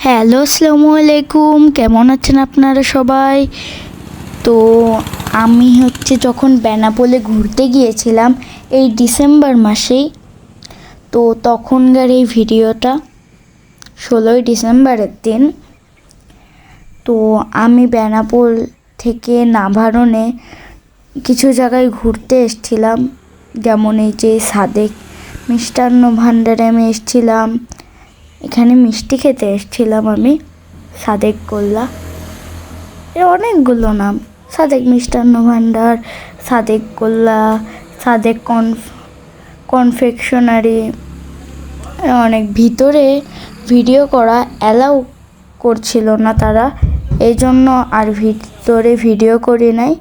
Hello, আসসালামু আলাইকুম। কেমন আছেন আপনারা সবাই? তো আমি যখন বেনাপোলে ঘুরতে গিয়েছিলাম এই ডিসেম্বর মাসেই, তো তখনকার এই ভিডিওটা 16ই ডিসেম্বরের দিন। তো আমি বেনাপোল থেকে নাভারণে কিছু জায়গায় ঘুরতে এসেছিলাম, যেমন এই যে সাদেক মিষ্টান্ন ভাণ্ডারে আমি এসেছিলাম। এখানে মিষ্টি খেতে এসেছিলাম আমি, সাদেক গোল্লা, এর অনেকগুলো নাম, সাদেক মিষ্টান্ন ভাণ্ডার, সাদেক গোল্লা, সাদেক কনফেকশনারি। অনেক ভিতরে ভিডিও করা অ্যালাউ করছিল না তারা, এই জন্য আর ভিতরে ভিডিও করি নাই।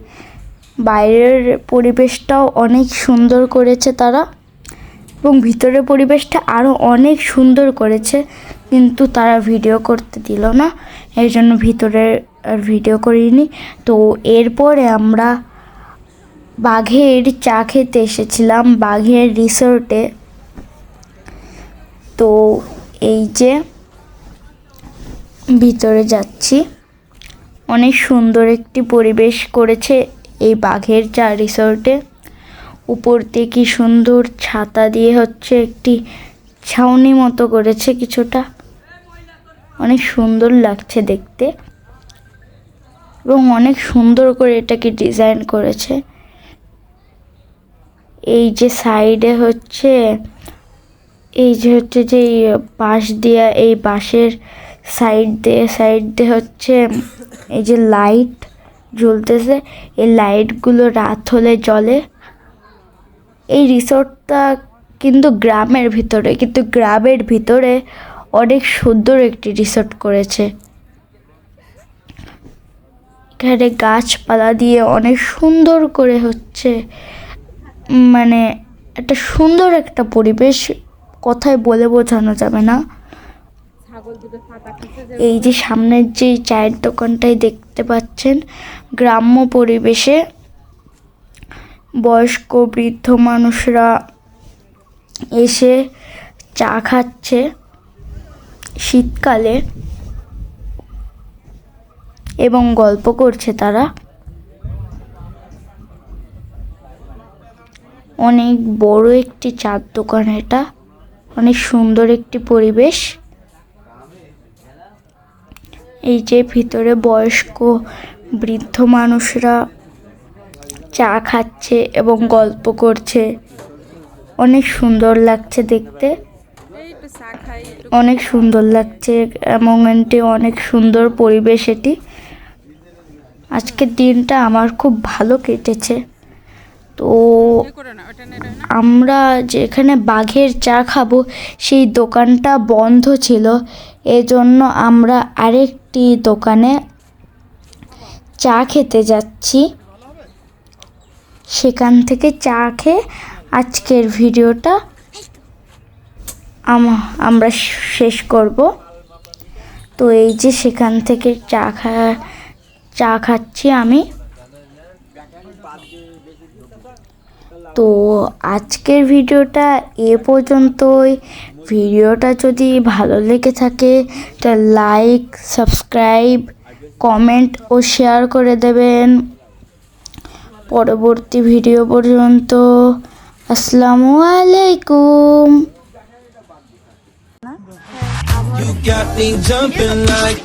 বাইরের পরিবেশটাও অনেক সুন্দর করেছে তারা, এবং ভিতরের পরিবেশটা আরও অনেক সুন্দর করেছে, কিন্তু তারা ভিডিও করতে দিল না, এই জন্য ভিতরে আর ভিডিও করিনি। তো এরপরে আমরা বাঘের চা খেতে এসেছিলাম, বাঘের রিসোর্টে। তো এই যে ভিতরে যাচ্ছি, অনেক সুন্দর একটি পরিবেশ করেছে এই বাঘের চা রিসোর্টে। উপর দিয়ে কি সুন্দর ছাতা দিয়ে একটি ছাউনি মতো করেছে কিছুটা, অনেক সুন্দর লাগছে দেখতে, এবং অনেক সুন্দর করে এটাকে ডিজাইন করেছে। এই যে সাইডে এই যে যে বাঁশ দিয়া, এই বাঁশের সাইড দিয়ে এই যে লাইট জ্বলতেছে, এই লাইটগুলো রাত হলে জ্বলে। এই রিসোর্টটা কিন্তু গ্রামের ভিতরে অনেক সুন্দর একটি রিসোর্ট করেছে। এখানে গাছপালা দিয়ে অনেক সুন্দর করে মানে একটা সুন্দর একটা পরিবেশ, কথায় বলে বোঝানো যাবে না। এই যে সামনের যে চায়ের দোকানটাই দেখতে পাচ্ছেন, গ্রাম্য পরিবেশে বয়স্ক বৃদ্ধ মানুষরা এসে চা খাচ্ছে শীতকালে, এবং গল্প করছে তারা। অনেক বড় একটি চার দোকান, এটা অনেক সুন্দর একটি পরিবেশ। এই যে ভিতরে বয়স্ক বৃদ্ধ মানুষরা চা খাচ্ছে এবং গল্প করছে, অনেক সুন্দর লাগছে দেখতে, অনেক সুন্দর লাগছে এবং অনেক সুন্দর পরিবেশ এটি। আজকের দিনটা আমার খুব ভালো কেটেছে। তো আমরা যেখানে বাঘের চা খাবো সেই দোকানটা বন্ধ ছিল, এজন্য আমরা আরেকটি দোকানে চা খেতে যাচ্ছি। সেখান থেকে চা খেয়ে আজকের ভিডিওটা আমরা শেষ করব। তো এই যে সেখান থেকে চা খাচ্ছি আমি। তো আজকের ভিডিওটা এ পর্যন্তই। ভিডিওটা যদি ভালো লেগে থাকে তো লাইক, সাবস্ক্রাইব, কমেন্ট ও শেয়ার করে দেবেন। পরবর্তী ভিডিও পর্যন্ত আসসালামু আলাইকুম। You got me jumping like